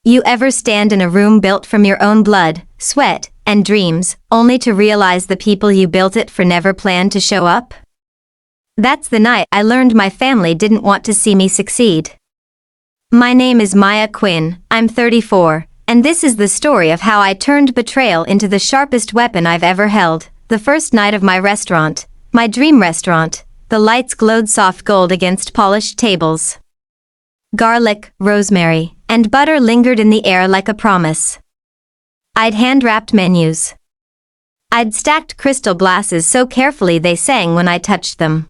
You ever stand in a room built from your own blood, sweat, and dreams, only to realize the people you built it for never planned to show up? That's the night I learned my family didn't want to see me succeed. My name is Maya Quinn, I'm 34, and this is the story of how I turned betrayal into the sharpest weapon I've ever held. The first night of my restaurant, my dream restaurant, the lights glowed soft gold against polished tables. Garlic, rosemary, and butter lingered in the air like a promise. I'd hand-wrapped menus. I'd stacked crystal glasses so carefully they sang when I touched them.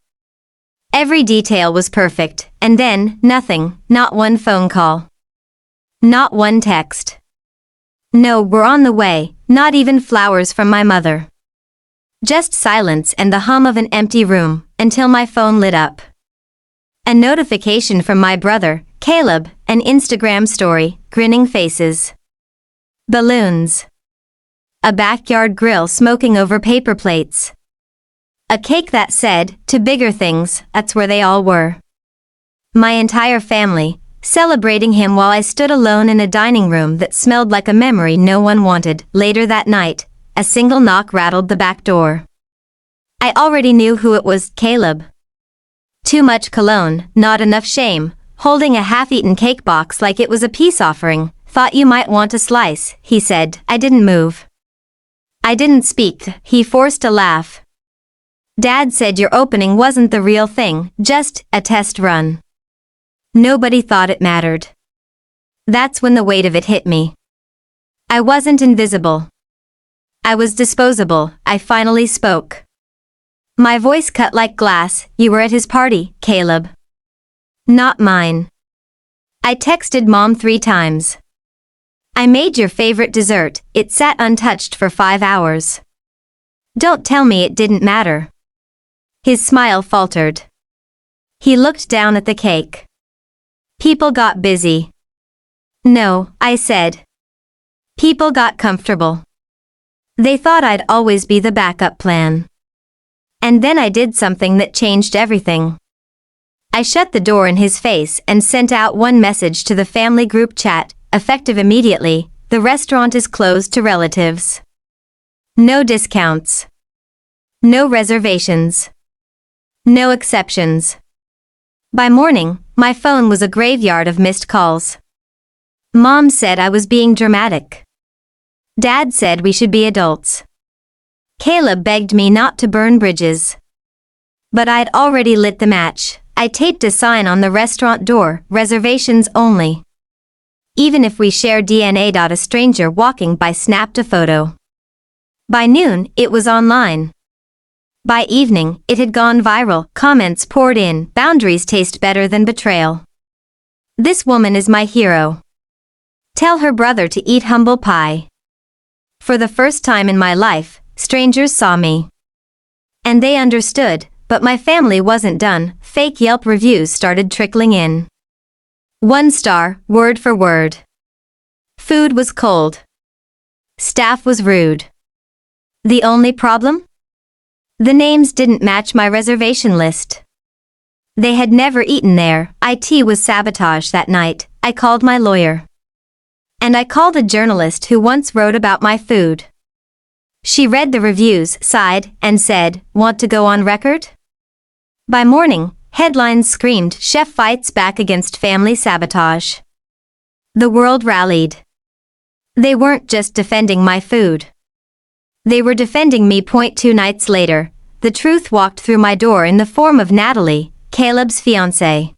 Every detail was perfect, and then, nothing, not one phone call. Not one text. No, we're on the way, not even flowers from my mother. Just silence and the hum of an empty room, until my phone lit up. A notification from my brother, Caleb, an Instagram story, grinning faces. Balloons. A backyard grill smoking over paper plates. A cake that said, to bigger things, that's where they all were. My entire family, celebrating him while I stood alone in a dining room that smelled like a memory no one wanted. Later that night, a single knock rattled the back door. I already knew who it was, Caleb. Too much cologne, not enough shame, holding a half-eaten cake box like it was a peace offering. Thought you might want a slice, he said. I didn't move. I didn't speak. He forced a laugh. Dad said your opening wasn't the real thing, just a test run. Nobody thought it mattered. That's when the weight of it hit me. I wasn't invisible. I was disposable. I finally spoke. My voice cut like glass. You were at his party, Caleb. Not mine. I texted Mom 3 times. I made your favorite dessert. It sat untouched for 5 hours. Don't tell me it didn't matter. His smile faltered. He looked down at the cake. People got busy. No, I said. People got comfortable. They thought I'd always be the backup plan. And then I did something that changed everything. I shut the door in his face and sent out one message to the family group chat, effective immediately. The restaurant is closed to relatives. No discounts. No reservations. No exceptions. By morning, my phone was a graveyard of missed calls. Mom said I was being dramatic. Dad said we should be adults. Caleb begged me not to burn bridges. But I'd already lit the match. I taped a sign on the restaurant door, reservations only. Even if we share DNA. A stranger walking by snapped a photo. By noon, it was online. By evening, it had gone viral. Comments poured in. Boundaries taste better than betrayal. This woman is my hero. Tell her brother to eat humble pie. For the first time in my life, strangers saw me. And they understood, but my family wasn't done. Fake Yelp reviews started trickling in. 1 star, word for word. Food was cold. Staff was rude. The only problem? The names didn't match my reservation list. They had never eaten there. It was sabotage that night. I called my lawyer. And I called a journalist who once wrote about my food. She read the reviews, sighed, and said, "Want to go on record?" By morning, headlines screamed, "Chef fights back against family sabotage." The world rallied. They weren't just defending my food. They were defending me. 2 nights later, the truth walked through my door in the form of Natalie, Caleb's fiancée.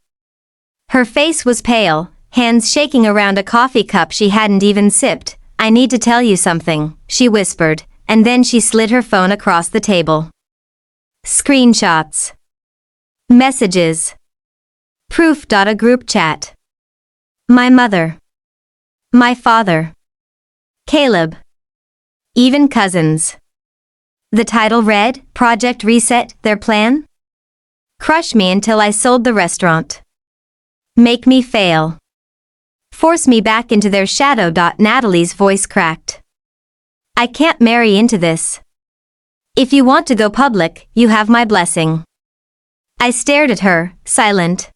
Her face was pale, hands shaking around a coffee cup she hadn't even sipped. "I need to tell you something," she whispered, and then she slid her phone across the table. Screenshots. Messages. Proof. A group chat. My mother. My father. Caleb. Even cousins. The title read, Project Reset, their plan? Crush me until I sold the restaurant. Make me fail. Force me back into their shadow. Natalie's voice cracked. I can't marry into this. If you want to go public, you have my blessing. I stared at her, silent.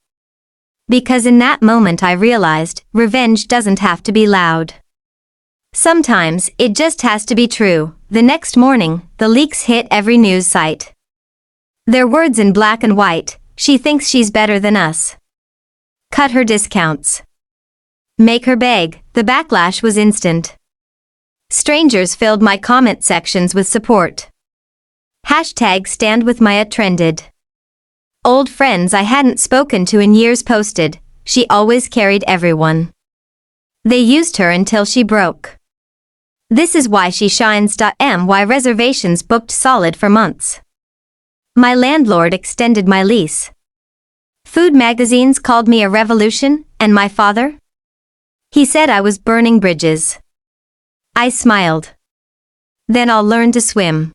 Because in that moment I realized, revenge doesn't have to be loud. Sometimes, it just has to be true. The next morning, the leaks hit every news site. Their words in black and white: she thinks she's better than us. Cut her discounts. Make her beg. The backlash was instant. Strangers filled my comment sections with support. Hashtag stand with Maya trended. Old friends I hadn't spoken to in years posted, she always carried everyone. They used her until she broke. This is why she shines. My reservations booked solid for months. My landlord extended my lease. Food magazines called me a revolution, and my father? He said I was burning bridges. I smiled. Then I'll learn to swim.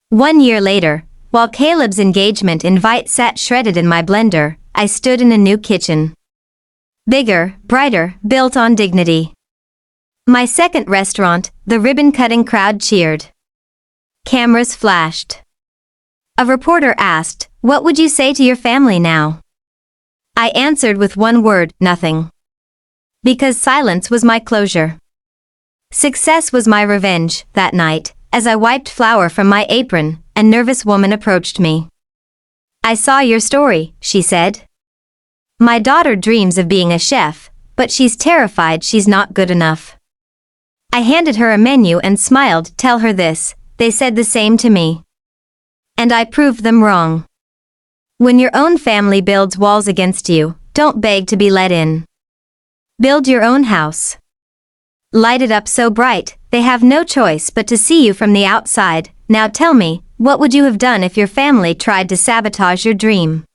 1 year later, while Caleb's engagement invite sat shredded in my blender, I stood in a new kitchen. Bigger, brighter, built on dignity. My second restaurant, the ribbon-cutting crowd cheered. Cameras flashed. A reporter asked, "What would you say to your family now?" I answered with one word: nothing. Because silence was my closure. Success was my revenge. That night, as I wiped flour from my apron, a nervous woman approached me. "I saw your story," she said. "My daughter dreams of being a chef, but she's terrified she's not good enough." I handed her a menu and smiled. "Tell her this, they said the same to me. And I proved them wrong." When your own family builds walls against you, don't beg to be let in. Build your own house. Light it up so bright, they have no choice but to see you from the outside. Now tell me, what would you have done if your family tried to sabotage your dream?